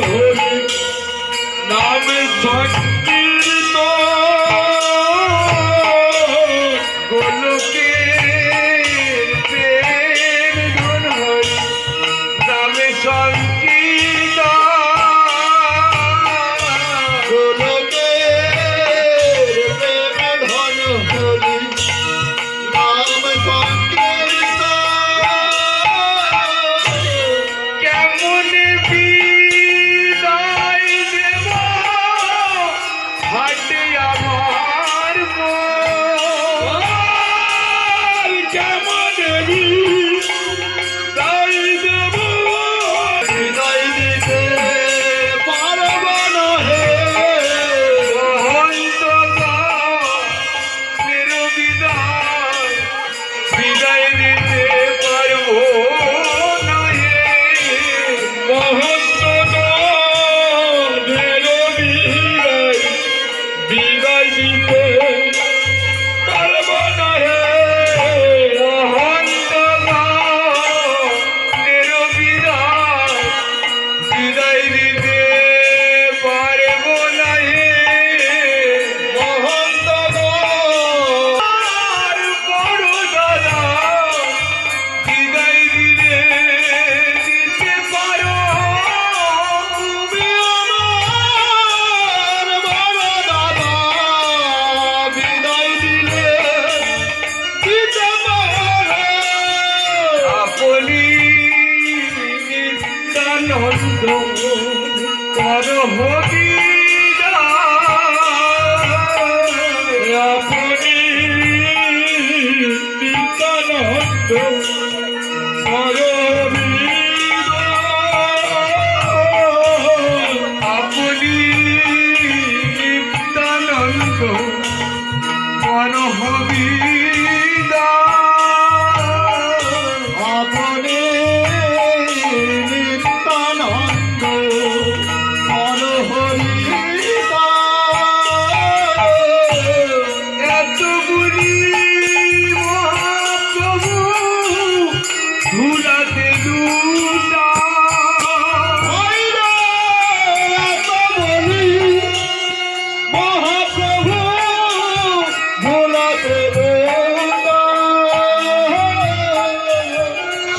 হরি নাম সংকীর্তন গোলকের প্রেম ধন হরি নাম সংকীর্তন গোলকের প্রেম ধন হরি নাম সংকীর্তন কেমন বিদায় দেব হাটে আমার মন কেমন বিদায় দেব বিদায় দিতে পারব না হে হয়তো বিদায় বিদায় দিতে পারব না হে মহন্ত বিদায় বিদায় দিতে পারব না হে মহন্ত বিদায় বিদায় দিতে পারব না হে মহন্ত বড় দাদা বিদায় দিতে পারো তুমি আমার বড় দাদা বিদায় দিতে পারো আপনি নিত্যানন্দ কর হবি আপনি নিত্যানন্দ আপনি নিত্যানন্দ কর হবি আপনি নিত্যানন্দ কর হরি এতগুলি মহাপ্রভু ধুলাতে দুটা মহাপ্রভু ধুলাতে দুটা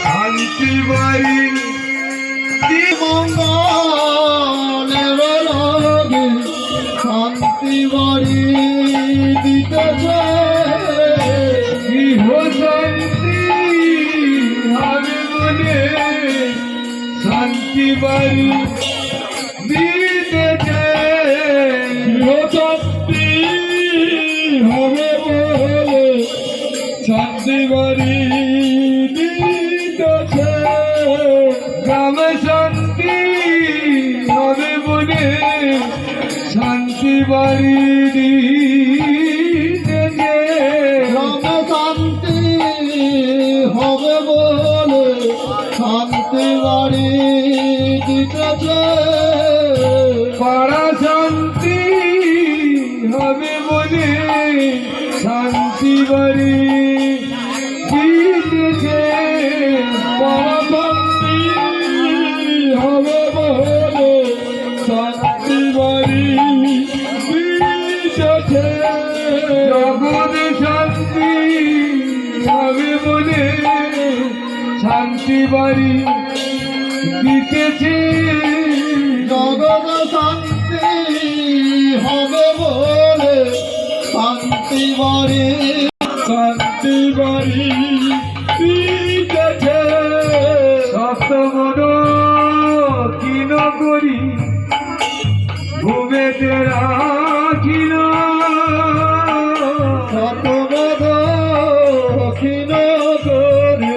শান্তি বাড়ি মঙ্গলের লাগে শান্তি বাড়ি দিতেছে গৃহ শান্তি হবে বলে শান্তি বাড়ি দিতেছে শান্তি হবে বলে শান্তি বাড়ি দিতেছে গ্রামে শান্তি হবে বলে শান্তি বাড়ি দিতেছে গ্রামে শান্তি হবে বলে শান্তি বাড়ি দিতেছে পাড়া শান্তি হবে বলে শান্তি বাড়ি দিতেছে পাড়া শান্তি হবে বলে শান্তি বাড়ি দিতেছে জগৎ শান্তি হবে বলে শান্তি বাড়ি দিতেছে জগৎ শান্তি হবে বলে শান্তি বাড়ি দিতেছে সপ্তমন কিন করি ভূমেতে রাখিল শতবদ ক্ষীণ করে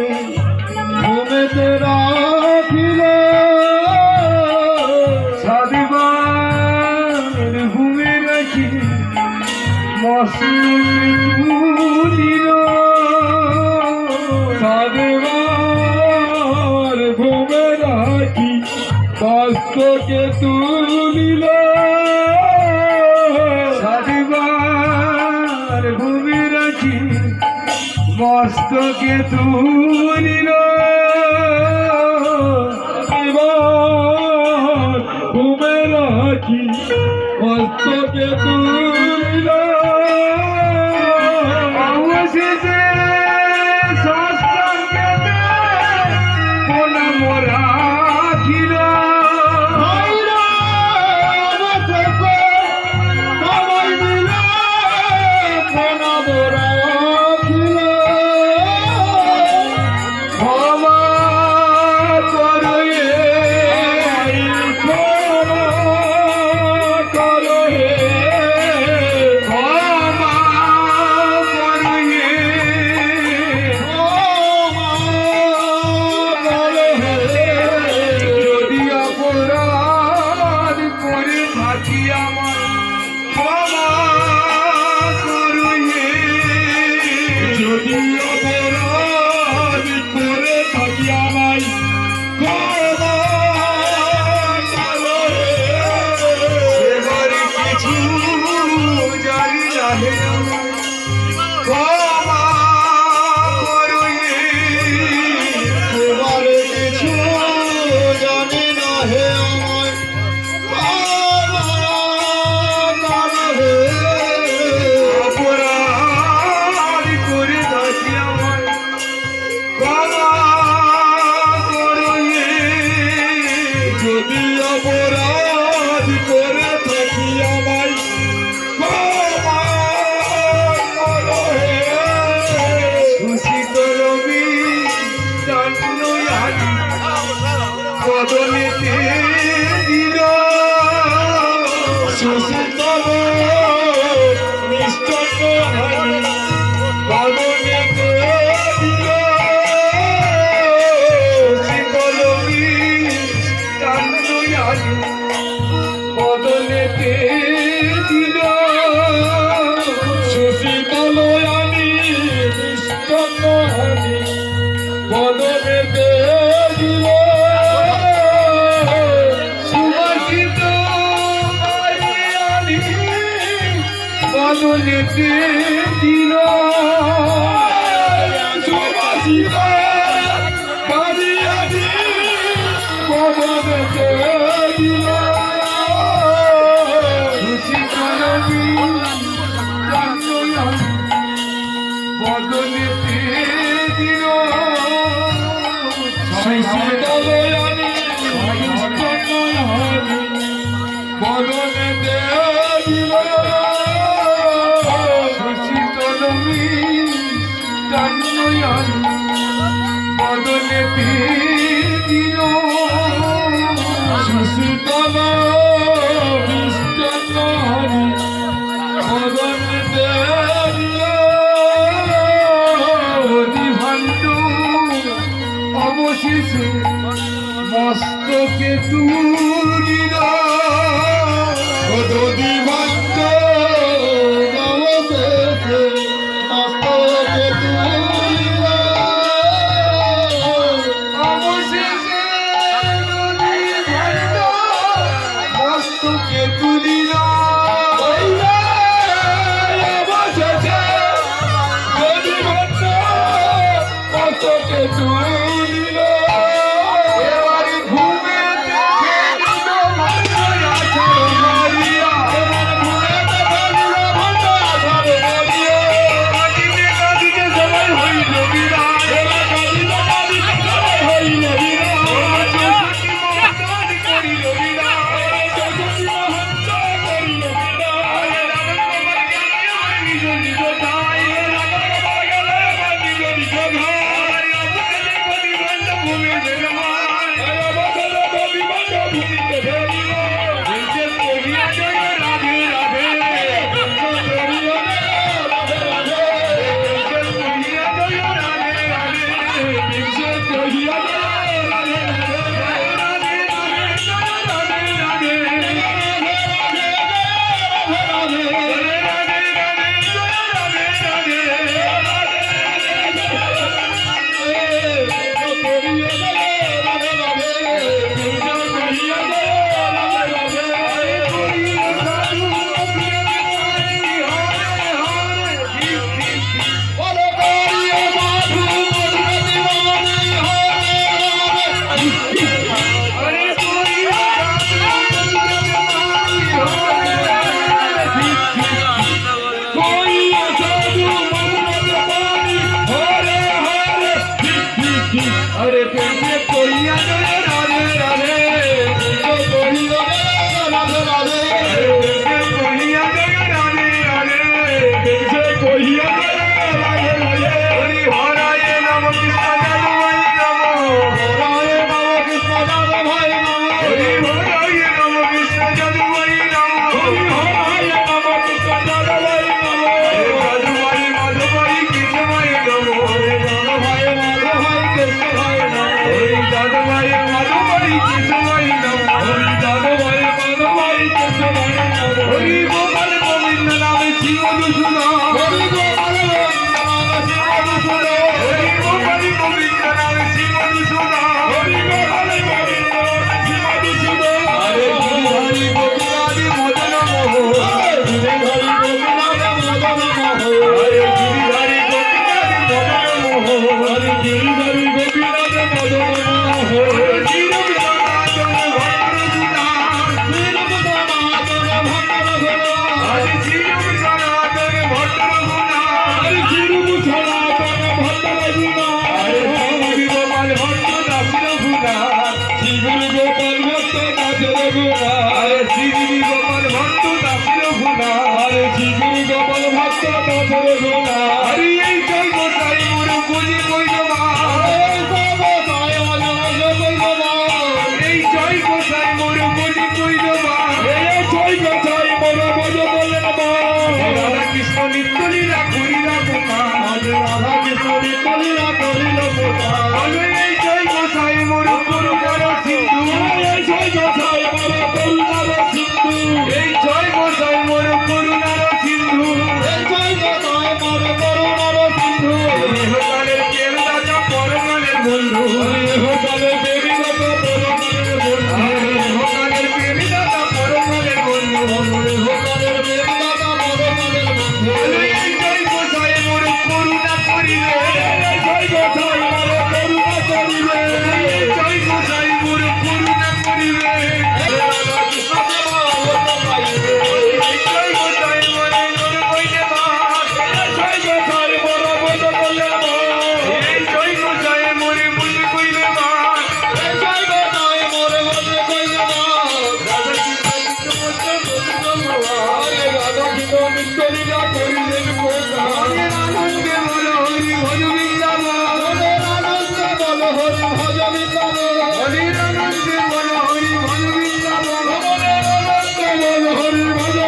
ভূমিতে রাখিল সাধুবার ভূমে রাখি মসলিল সাধুবার ভূমে রাখি কষ্টকে তুলিল সাধুবার ভূমে রাখি মস্তকে তুলিল রাখি মস্তকে তুলিল অবশেষে ষষ্ঠাঙ্গেতে প্রণাম রাখিল। বদনেতে দিল সুশীতল মিষ্টক হানি বদনেতে দিল শীতল মিষ্টান্ন হানি বদনেতে দিল সুশীতল হানি মিষ্টক হানি বদনেতে দিল বদনেতে দিল সুবাসিত বাড়িয়াদি বদনেতে দিল সুশীতল বদনেতে দিল সুশীতল বদনেতে দিল বদনেতে দিল সুশীতল মিষ্টান্ন হানি বদনেতে দিল অধিভাণ্ড অবশেষে মস্তকে তুলিল অধিভাণ্ড অবশেষে মস্তকে তুলিল অবশেষে অধিভাণ্ড মস্তকে তুলিল অবশেষে অধিভাণ্ড মস্তকে তুলিল এবারে ঘুমে দেখে নিল মারিয়া আরে এই জয় গোসাই মোর বুঝি কইল মা এই জয় গোসাই মোর বুঝি কইল মা রাধা কৃষ্ণ নিত্য লীলা করিলা বোমা বলো এই জয় গোসাই মোর করুণার সিন্ধু এই জয় গোসাই মোর করুণার সিন্ধু ইহকালের প্রেমদাতা পরকালের বন্ধু ইহকালের প্রেমদাতা পরকালের বন্ধু বলো এই জয় গোসাই মোর করুণা করিবে এই জয় গোসাই মোর করুণা করিবে এই জয় গোসাই মোর মোর কইলে মা এই জয় গোসাই মোরে বুঝি কইলে মা মনের আনন্দে বলো হরি ভজ বৃন্দাবন মনের আনন্দে বলো হরি ভজ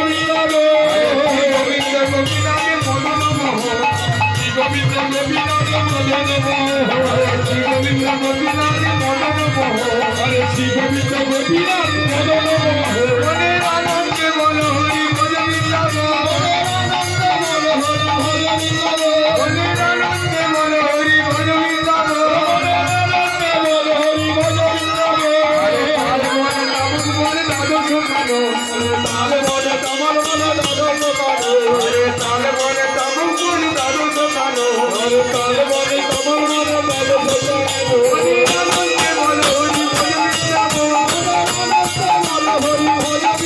বৃন্দাবন গোবিন্দ গোপীনাথে মদন মোহন গোবিন্দ গোপীনাথে মদন মোহন মনের আনন্দে বলো হরি ভজ বৃন্দাবন মনের আনন্দে বলো হরি ভজ বৃন্দাবন আরে তাল বলে তামুক বলে দ্বাদশ কালো আরে তাল বলে তামুক বলে দ্বাদশ কালো মনের আনন্দে বলো হরি ভজ বৃন্দাবন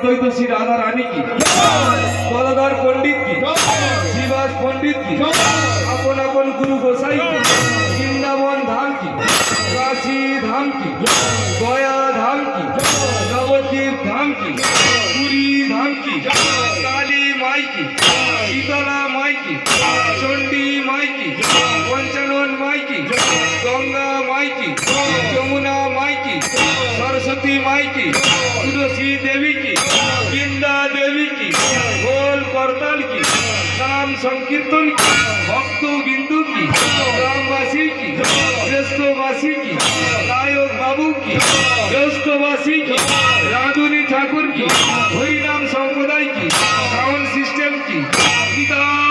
অদ্বৈত শ্রী রাধা রানী কি, গদাধর পণ্ডিত কি, শ্রীবাস পণ্ডিত কি, আপন আপন গুরু গোসাই কি, বৃন্দাবন ধাম কি, কাশী ধাম কি, গয়া ধাম কি, নবদ্বীপ ধাম কি, পুরী ধাম কি, কালী মাই কি, শীতলা মাই কি, চণ্ডী মাই কি, পঞ্চানন মাই কি, গঙ্গা মাই কি, যমুনা মাই কি, সরস্বতী মাই কি, তুলসী দেবী কি, বৃন্দা দেবী কি, গোল করতাল কি, নাম সংকীর্তন কি, ভক্ত বিন্দু কি, গ্রামবাসী কি, জ্যেষ্ঠবাসী কি, নায়ক বাবু কি, জ্যেষ্ঠবাসী কি, রাধুনী ঠাকুর কি, হরিনাম সম্প্রদায় কি, সাউন্ড সিস্টেম কি, গীতা